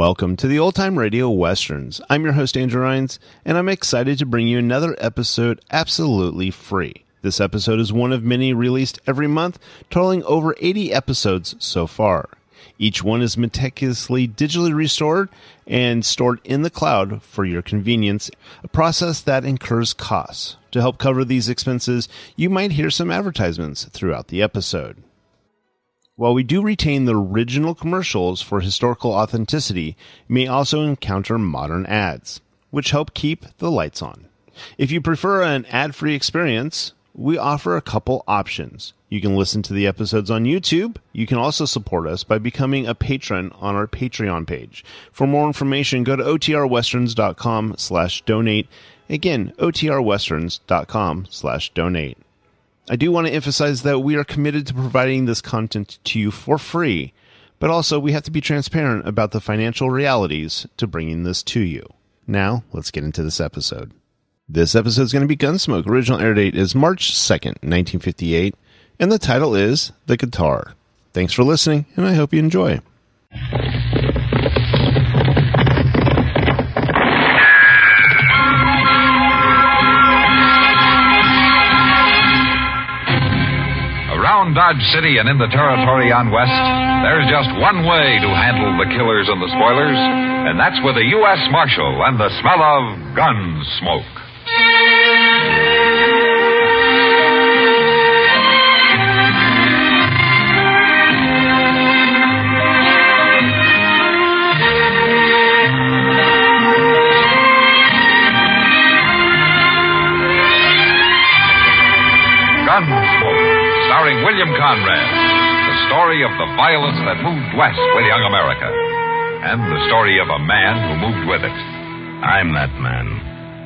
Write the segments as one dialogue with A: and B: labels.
A: Welcome to the Old Time Radio Westerns. I'm your host, Andrew Rines, and I'm excited to bring you another episode absolutely free. This episode is one of many released every month, totaling over 80 episodes so far. Each one is meticulously digitally restored and stored in the cloud for your convenience, a process that incurs costs. To help cover these expenses, you might hear some advertisements throughout the episode. While we do retain the original commercials for historical authenticity, you may also encounter modern ads, which help keep the lights on. If you prefer an ad-free experience, we offer a couple options. You can listen to the episodes on YouTube. You can also support us by becoming a patron on our Patreon page. For more information, go to otrwesterns.com/donate. Again, otrwesterns.com/donate. I do want to emphasize that we are committed to providing this content to you for free, but also we have to be transparent about the financial realities to bringing this to you. Now, let's get into this episode. This episode is going to be Gunsmoke. Original air date is March 2nd, 1958, and the title is The Guitar. Thanks for listening, and I hope you enjoy.
B: Around Dodge City and in the territory on West, there's just one way to handle the killers and the spoilers, and that's with a U.S. Marshal and the smell of Gunsmoke. Gunsmoke, starring William Conrad, the story of the violence that moved west with young America, and the story of a man who moved with it.
C: I'm that man,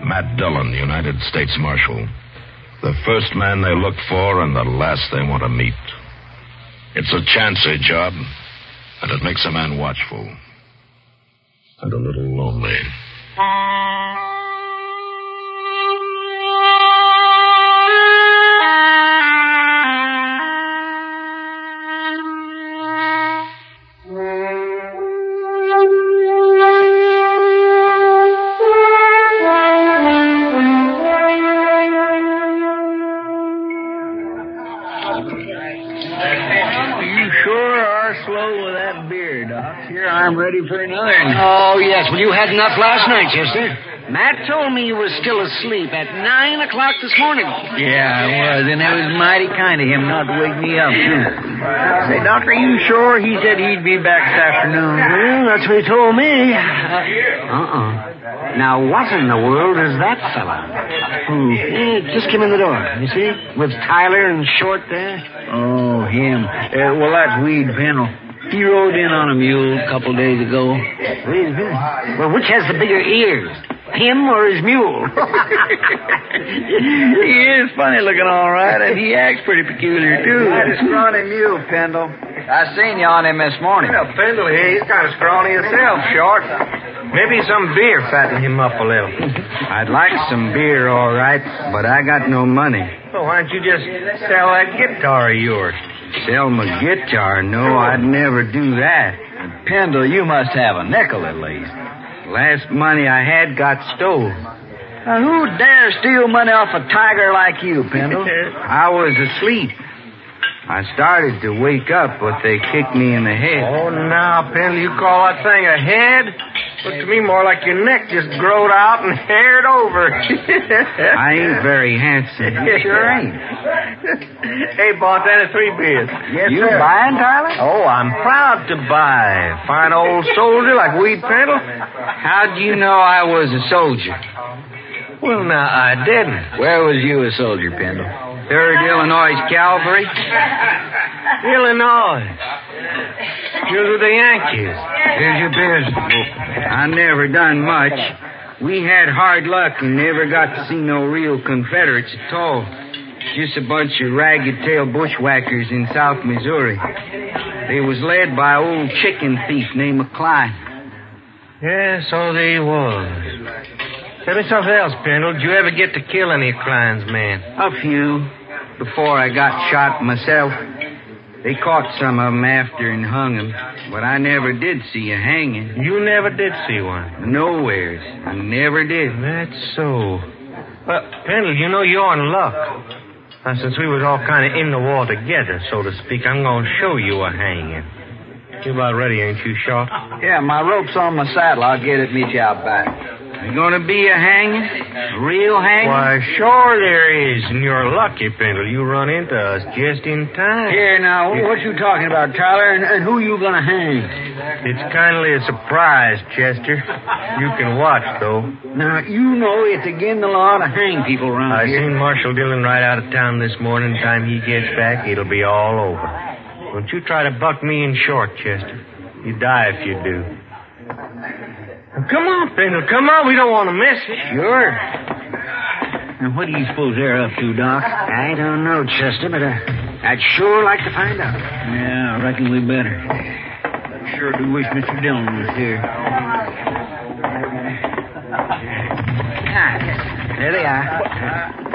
C: Matt Dillon, United States Marshal. The first man they look for and the last they want to meet. It's a chancy job, and it makes a man watchful. And a little lonely.
D: I'm ready for another.
E: Oh, yes. Well, you had enough last night, Chester. Matt told me you were still asleep at 9 o'clock this morning.
D: Yeah, I was, and it was mighty kind of him not to wake me up, too. Say, Doctor, are you sure? He said he'd be back this afternoon.
E: Well, that's what he told me. Now, what in the world is that fella?
D: Who?
E: Just came in the door, you see? With Tyler and Short there.
D: Oh, him. Well, that's Weed Pennell. He rode in on a mule a couple days ago.
E: Well, which has the bigger ears? Him or his mule?
D: He is funny looking all right, and he acts pretty peculiar, too.
F: That's a scrawny mule, Pendle. I seen you on him this morning.
G: Well, Pendle here, he's kind of scrawny himself, Short. Maybe some beer fattened him up a little.
F: I'd like some beer, all right, but I got no money.
G: Well, why don't you just sell that guitar of yours?
F: Sell my guitar? No, I'd never do that.
G: Pendle, you must have a nickel at least.
F: Last money I had got stole. Now, who dare steal money off a tiger like you, Pendle? I was asleep. I started to wake up, but they kicked me in the head.
G: Oh, now, Pendle, you call that thing a head? Looked to me more like your neck just growed out and haired over.
F: I ain't very handsome. You sure ain't.
G: Hey, bartender, 3 beers.
F: Yes, you sir. Buying, Tyler?
G: Oh, I'm proud to buy. Fine old soldier like Weed Pendle.
F: How'd you know I was a soldier?
G: Well, now, I didn't.
F: Where was you a soldier, Pendle? 3rd Illinois Cavalry?
G: Illinois. You're with the Yankees.
F: Here's your beers. I never done much. We had hard luck and never got to see no real Confederates at all. Just a bunch of ragged-tailed bushwhackers in South Missouri. They was led by an old chicken thief named McCline.
G: Yeah, so they was. Tell me something else, Pendle. Did you ever get to kill any of Klein's men?
F: A few. Before I got shot myself. They caught some of 'em after and hung 'em, but I never did see a hanging.
G: You never did see one.
F: Nowheres. I never did.
G: That's so. Well, Pendle, you know you're in luck. Now, since we was all kind of in the war together, so to speak, I'm going to show you a hanging. You about ready, ain't you, Short?
D: Yeah, my rope's on my saddle. I'll get it, meet you out back.
F: You gonna be a hanging? A real hanging?
G: Why, sure there is, and you're lucky, Pendle. You run into us just in time.
D: Here, now, what you talking about, Tyler, and who you gonna hang?
G: It's kindly a surprise, Chester. You can watch, though.
D: Now, you know it's against the law to hang people around
G: I
D: here.
G: seen Marshal Dillon right out of town this morning. Time he gets back, it'll be all over. Don't you try to buck me in short, Chester. You die if you do. Come on, Pendle, come on. We don't want to miss it.
D: Sure. Now, what do you suppose they're up to, Doc?
E: I don't know, Chester, but I'd sure like to find out.
D: Yeah, I reckon we better. I sure do wish Mr. Dillon was here. There they are.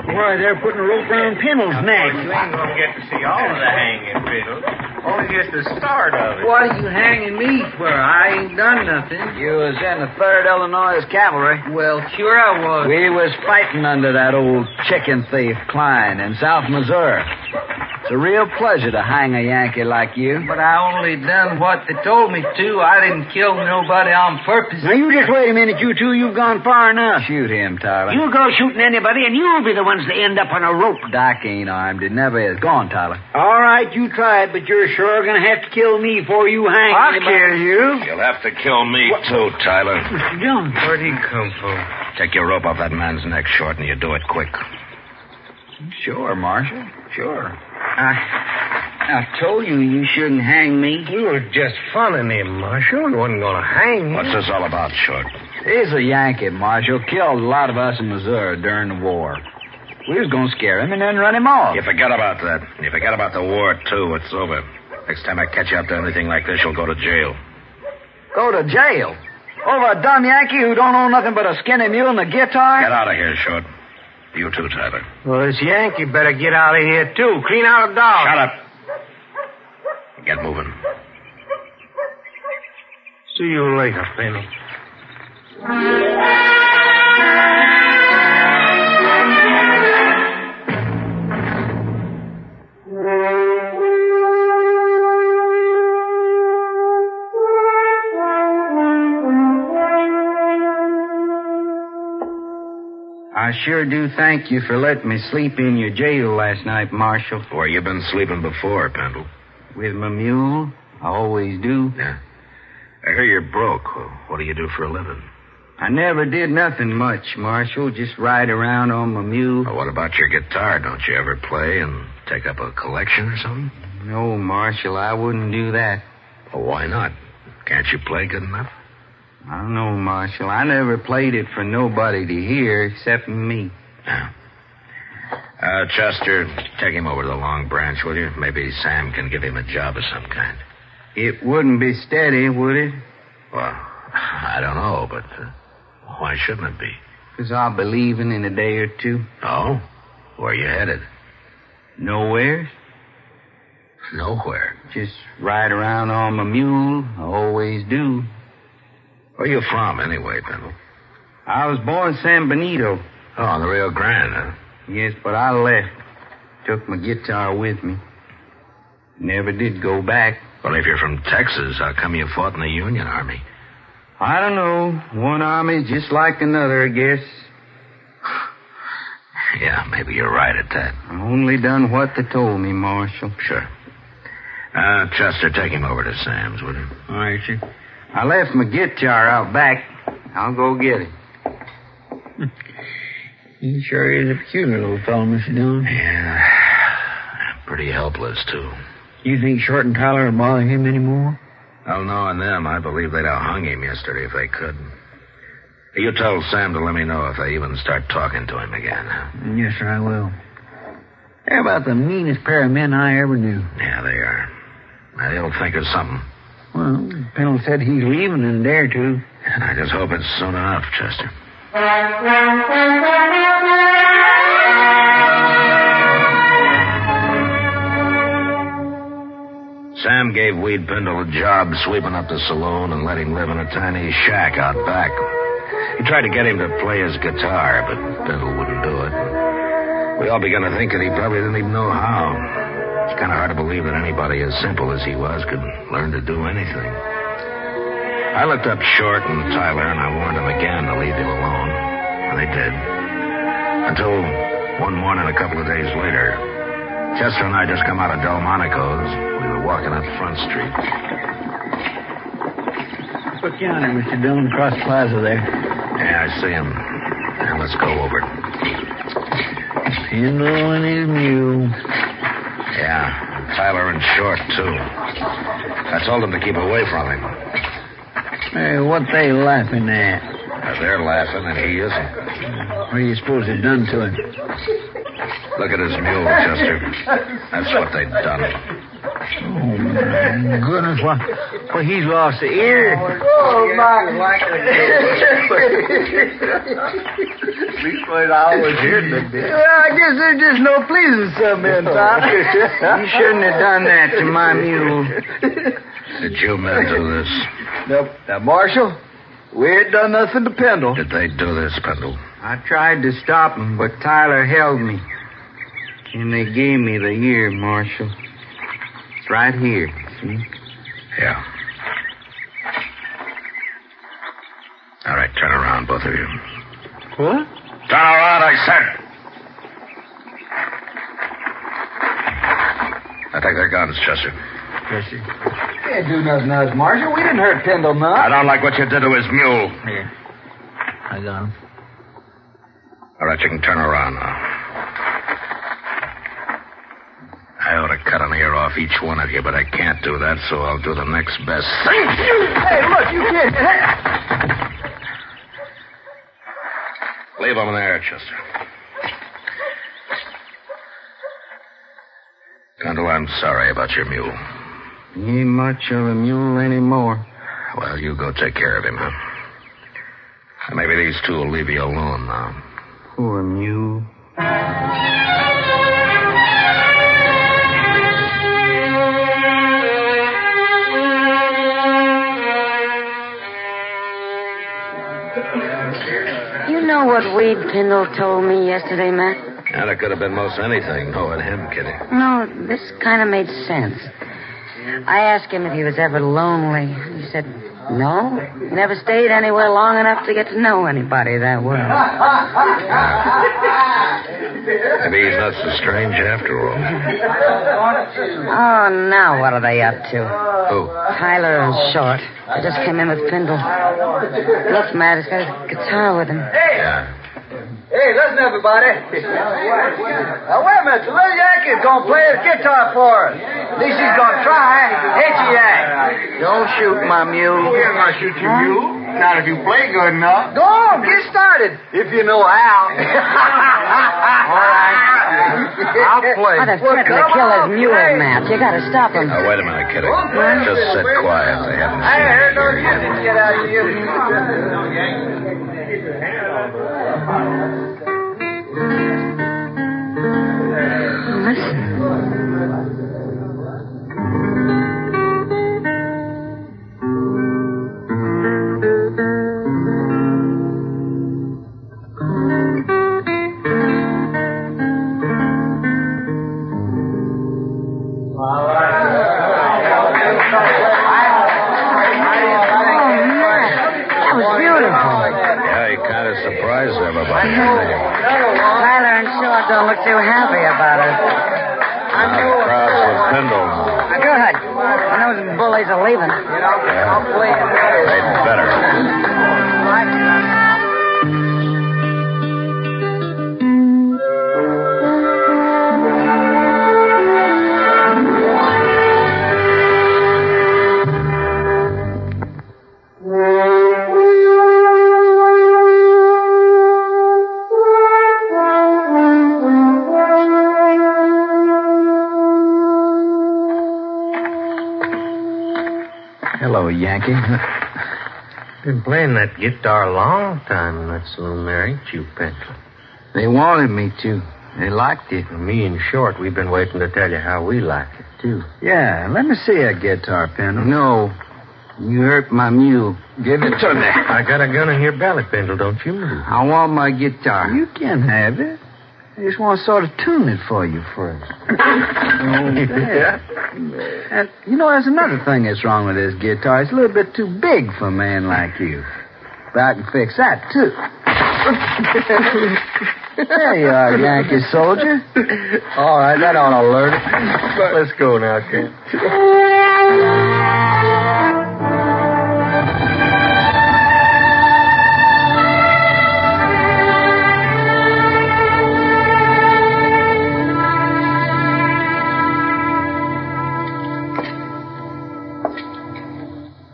D: Why, they're putting a rope around Pendle's neck.
G: You ain't going to get to see all of the hanging, Pendle. Only just the start of it.
F: What are you hanging me for? I ain't done nothing.
D: You was in the 3rd Illinois Cavalry.
F: Well, sure I was.
D: We was fighting under that old chicken thief, Klein, in South Missouri. It's a real pleasure to hang a Yankee like you.
F: But I only done what they told me to. I didn't kill nobody on purpose.
D: Now, you just wait a minute, you two. You've gone far enough. Shoot him, Tyler.
E: You go shooting anybody, and you'll be the ones that end up on a rope.
D: Doc ain't armed. It never is. Go on, Tyler.
F: All right, you try it, but you're sure going to have to kill me before you hang
G: I'll
F: anybody.
G: kill you.
C: You'll have to kill me, too, Tyler.
D: Mr. Dillon.
G: Where'd he come from?
C: Take your rope off that man's neck, Short, and you do it quick.
D: Sure, Marshal. Sure.
F: I told you you shouldn't hang me.
G: We were just funning him, Marshal. We wasn't going to hang him.
C: What's this all about, Short?
D: He's a Yankee, Marshal. Killed a lot of us in Missouri during the war. We was going to scare him and then run him off.
C: You forget about that. And you forget about the war, too. It's over. Next time I catch you up to anything like this, you'll go to jail.
D: Go to jail? Over a dumb Yankee who don't own nothing but a skinny mule and a guitar?
C: Get out of here, Short. You too, Tyler.
G: Well, this Yankee better get out of here, too. Clean out a dog.
C: Shut up. Get moving.
G: See you later, Pendle.
F: I sure do thank you for letting me sleep in your jail last night, Marshal.
C: Where you been sleeping before, Pendle?
F: With my mule. I always do.
C: Yeah. I hear you're broke. What do you do for a living?
F: I never did nothing much, Marshal. Just ride around on my mule.
C: Well, what about your guitar? Don't you ever play and take up a collection or something?
F: No, Marshal, I wouldn't do that.
C: Well, why not? Can't you play good enough?
F: I don't know, Marshal. I never played it for nobody to hear except me.
C: Yeah. Chester, take him over to the Long Branch, will you? Maybe Sam can give him a job of some kind.
F: It wouldn't be steady, would it?
C: Well, I don't know, but why shouldn't it be?
F: 'Cause I'll be leaving in a day or two.
C: Oh? Where you headed?
F: Nowhere.
C: Nowhere.
F: Just ride around on my mule. I always do.
C: Where you from, anyway, Pendle?
F: I was born San Benito.
C: Oh, on the Rio Grande, huh?
F: Yes, but I left. Took my guitar with me. Never did go back.
C: Well, if you're from Texas, how come you fought in the Union Army?
F: I don't know. One army just like another, I guess.
C: Yeah, maybe you're right at that.
F: I only done what they told me, Marshal.
C: Sure. Chester, take him over to Sam's, will you?
F: All right, sir. I left my guitar out back. I'll go get it. He sure is a peculiar little fellow, Mr. Dillon.
C: Yeah. Pretty helpless, too.
F: You think Short and Tyler will bother him anymore?
C: Well, knowing them, I believe they'd have hung him yesterday if they could. You tell Sam to let me know if they even start talking to him again. Huh?
F: Yes, sir, I will. They're about the meanest pair of men I ever knew.
C: Yeah, they are. Now, they'll think of something.
F: Well, Pendle said he's leaving in a day or two.
C: I just hope it's soon enough, Chester. Sam gave Weed Pendle a job sweeping up the saloon and let him live in a tiny shack out back. He tried to get him to play his guitar, but Pendle wouldn't do it. We all began to think that he probably didn't even know how. It's kind of hard to believe that anybody as simple as he was could learn to do anything. I looked up Short and Tyler, and I warned them again to leave him alone. And they did. Until one morning a couple of days later, Chester and I just come out of Delmonico's. We were walking up Front Street.
D: Look yonder, Mr. Dillon, across the plaza there.
C: Yeah, I see him. Now let's go over.
D: Pendle and his mule.
C: Yeah, Tyler and Short, too. I told them to keep away from him.
D: Hey, what they laughing at?
C: They're laughing, and he isn't.
D: What do you suppose they done to him?
C: Look at his mule, Chester. That's what they've done.
D: Oh, my goodness. Well, he's lost the ear.
F: Oh, my. Well, I guess there's just no pleasing some men, Tom. You shouldn't have done that to my mule.
C: Did you men do this?
F: Nope. Now, Marshal, we ain't done nothing to Pendle.
C: Did they do this, Pendle?
F: I tried to stop him, but Tyler held me. And they gave me the ear, Marshal. It's right here, see?
C: Yeah. All right, turn around, both of you.
F: What?
C: Turn around, I said. Now take their guns, Chester.
F: Yes, sir. Can't do nothing to us, Marshal. We didn't hurt Pendle none.
C: I don't like what you did to his mule.
D: Here. I got him.
C: All right, you can turn around now. I ought to cut an ear off each one of you, but I can't do that, so I'll do the next best thing.
F: Hey, look, you can't.
C: Leave them there, Chester. Pendle, I'm sorry about your mule.
F: He ain't much of a mule anymore.
C: Well, you go take care of him, huh? Maybe these two will leave you alone now.
F: Poor mule.
H: You know what Weed Pendle told me yesterday, Matt?
C: And it could have been most anything, knowing him, Kitty.
H: No, this kind of made sense. I asked him if he was ever lonely. He said, no. He never stayed anywhere long enough to get to know anybody that well.
C: Maybe he's not so strange after all.
H: Oh, now what are they up to?
C: Who?
H: Tyler and Short. They just came in with Pendle. Look, Matt, he's got his guitar with him.
C: Yeah.
F: Hey, listen, everybody. Now, wait a minute. The little Yankee's going to play his guitar for us. At least he's going to try. Ain't you, Yank? Don't shoot my mule.
G: We're going to shoot your mule. Not if you play good enough.
F: Go on, get started. If you know how.
G: All right. I'll play.
H: Oh, they're threatening to kill his mule, Matt. You got to stop him.
C: Now, wait a minute, Kitty. Just sit quiet. They haven't
F: I
C: seen
F: heard
C: you
F: no
C: here yet.
F: shooting get out of you.
H: Listen.
C: Surprise everybody.
H: Tyler and Short don't look too happy about it.
C: The crowd's with Pendle now.
H: Good. When those bullies are leaving.
C: They'd better.
F: Hello, Yankee.
G: Been playing that guitar a long time in that saloon there, ain't you, Pendle?
F: They wanted me to. They liked it.
G: Me and Short, we've been waiting to tell you how we like it, too.
F: Yeah, let me see a guitar, Pendle. No, you hurt my mule. Give it to me.
G: I got a gun in your belly, Pendle. Don't you move.
F: I want my guitar. You can have it. I just want to sort of tune it for you first. And, there's another thing that's wrong with this guitar. It's a little bit too big for a man like you. But I can fix that, too. There you are, Yankee soldier.
G: All right, that ought to learn it. Let's go now, kid.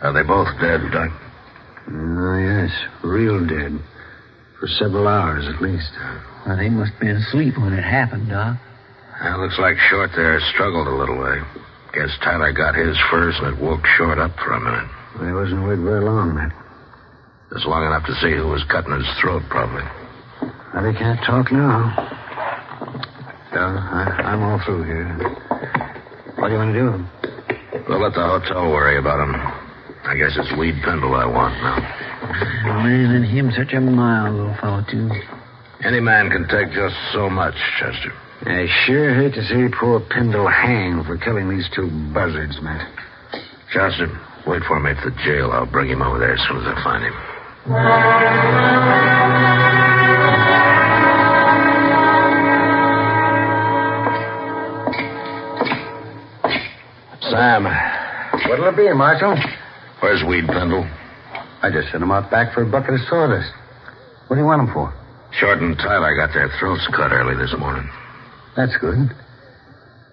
C: Are they both dead, Doc?
F: Oh, yes, real dead. For several hours, at least.
D: Well, they must have been asleep when it happened, Doc.
C: Well, looks like Short there struggled a little way. Guess Tyler got his first and it woke Short up for a minute.
F: Well, he wasn't awake very long, Matt.
C: Just long enough to see who was cutting his throat, probably.
F: Well, they can't talk now. I'm all through here. What do you want to do?
C: We'll let the hotel worry about him. I guess it's Weed Pendle I want now.
D: Man, and him such a mild little fellow, too.
C: Any man can take just so much, Chester.
F: I sure hate to see poor Pendle hang for killing these two buzzards, Matt.
C: Chester, wait for me at the jail. I'll bring him over there as soon as I find him.
F: Sam. What'll it be, Marshal?
C: Where's Weed Pendle?
F: I just sent him out back for a bucket of sawdust. What do you want him for?
C: Short and Tyler got their throats cut early this morning.
F: That's good.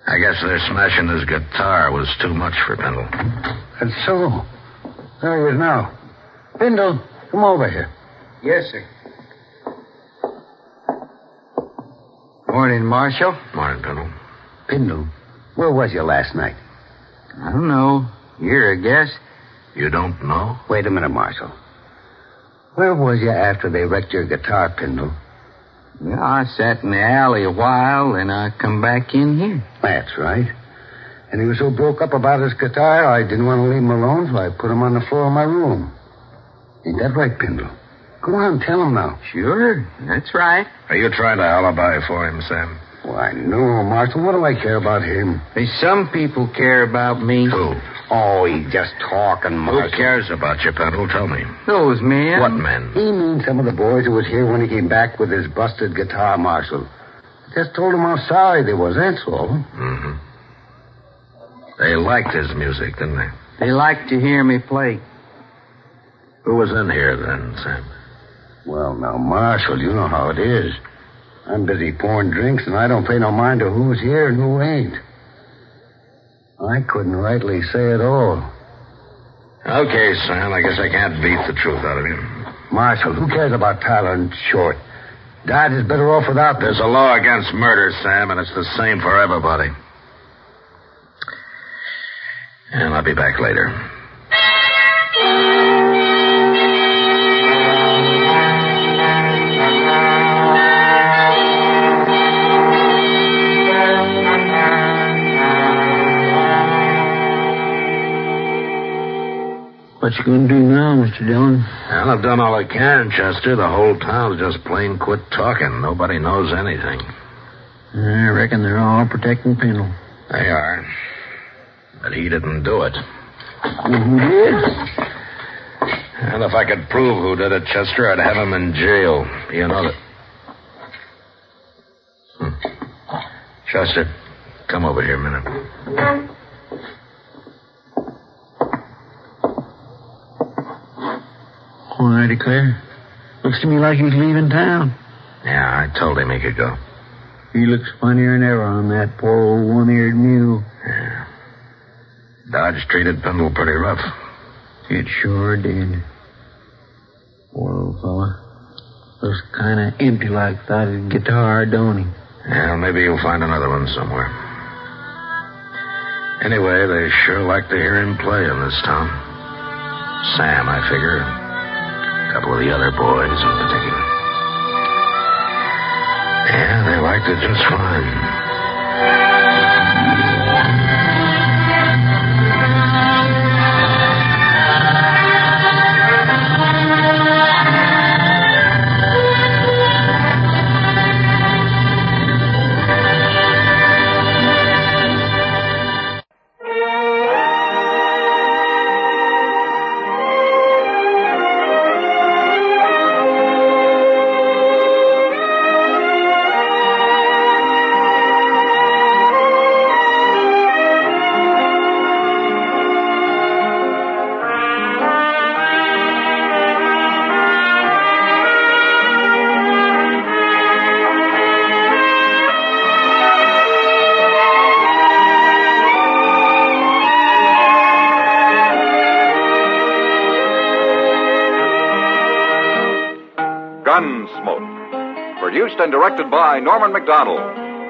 C: I guess their smashing his guitar was too much for Pendle.
F: That's so. There he is now. Pendle, come over here.
I: Yes, sir.
F: Morning, Marshal.
C: Morning, Pendle.
F: Pendle, where was you last night?
I: I don't know. Here, I guess.
C: You don't know?
F: Wait a minute, Marshal. Where was you after they wrecked your guitar, Pendle?
I: Well, I sat in the alley a while, and I come back in here.
F: That's right. And he was so broke up about his guitar, I didn't want to leave him alone, so I put him on the floor of my room. Ain't that right, Pendle? Go on, tell him now.
I: Sure, that's right.
C: Are you trying to alibi for him, Sam?
F: Why, no, Marshal. What do I care about him?
I: There's some people care about me.
C: Who?
F: Oh, he's just talking, Marshal.
C: Who cares about you, Pendle? Tell me.
I: Those men.
C: What men?
F: He means some of the boys who was here when he came back with his busted guitar, Marshal. Just told him how sorry they was, that's all.
C: Mm-hmm. They liked his music, didn't they?
I: They like to hear me play.
C: Who was in here then, Sam?
F: Well, now, Marshal, you know how it is. I'm busy pouring drinks, and I don't pay no mind to who's here and who ain't. I couldn't rightly say it all.
C: Okay, Sam, I guess I can't beat the truth out of you.
F: Marshal, who cares about Tyler and Short? Dad is better off without them.
C: There's a law against murder, Sam, and it's the same for everybody. And I'll be back later.
D: What you gonna do now, Mr. Dillon?
C: Well, I've done all I can, Chester. The whole town's just plain quit talking. Nobody knows anything.
D: I reckon they're all protecting Pendle.
C: They are. But he didn't do it.
D: Who did?
C: And if I could prove who did it, Chester, I'd have him in jail. You know that. Chester, come over here a minute.
D: Well, I declare. Looks to me like he's leaving town.
C: Yeah, I told him he could go.
D: He looks funnier than ever on that poor old one-eared mule.
C: Yeah. Dodge treated Pendle pretty rough.
D: It sure did. Poor old fella. Looks kind of empty like without his guitar, don't he?
C: Yeah, maybe you'll find another one somewhere. Anyway, they sure like to hear him play in this town. Sam, I figure. A couple of the other boys in particular. Yeah, they liked it just fine.
B: Gunsmoke. Produced and directed by Norman MacDonald.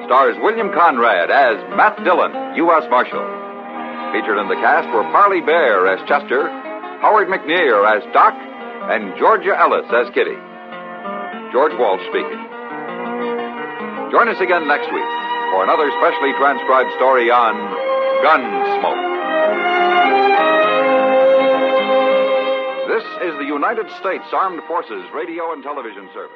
B: Stars William Conrad as Matt Dillon, U.S. Marshal. Featured in the cast were Parley Bear as Chester, Howard McNear as Doc, and Georgia Ellis as Kitty. George Walsh speaking. Join us again next week for another specially transcribed story on Gunsmoke. This is the United States Armed Forces Radio and Television Service.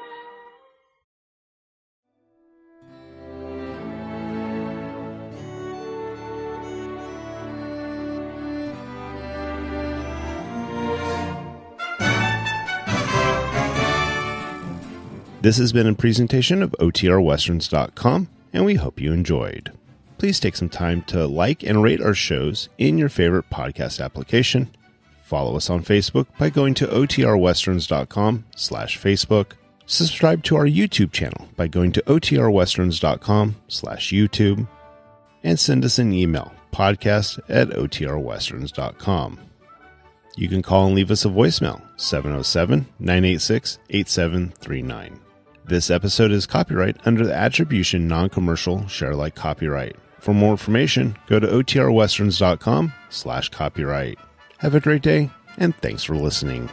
A: This has been a presentation of OTRWesterns.com, and we hope you enjoyed. Please take some time to like and rate our shows in your favorite podcast application. Follow us on Facebook by going to OTRWesterns.com/Facebook. Subscribe to our YouTube channel by going to OTRWesterns.com/YouTube. And send us an email, podcast@OTRWesterns.com. You can call and leave us a voicemail, 707-986-8739. This episode is copyright under the Attribution Non-Commercial Share-alike copyright. For more information, go to OTRWesterns.com/copyright. Have a great day, and thanks for listening.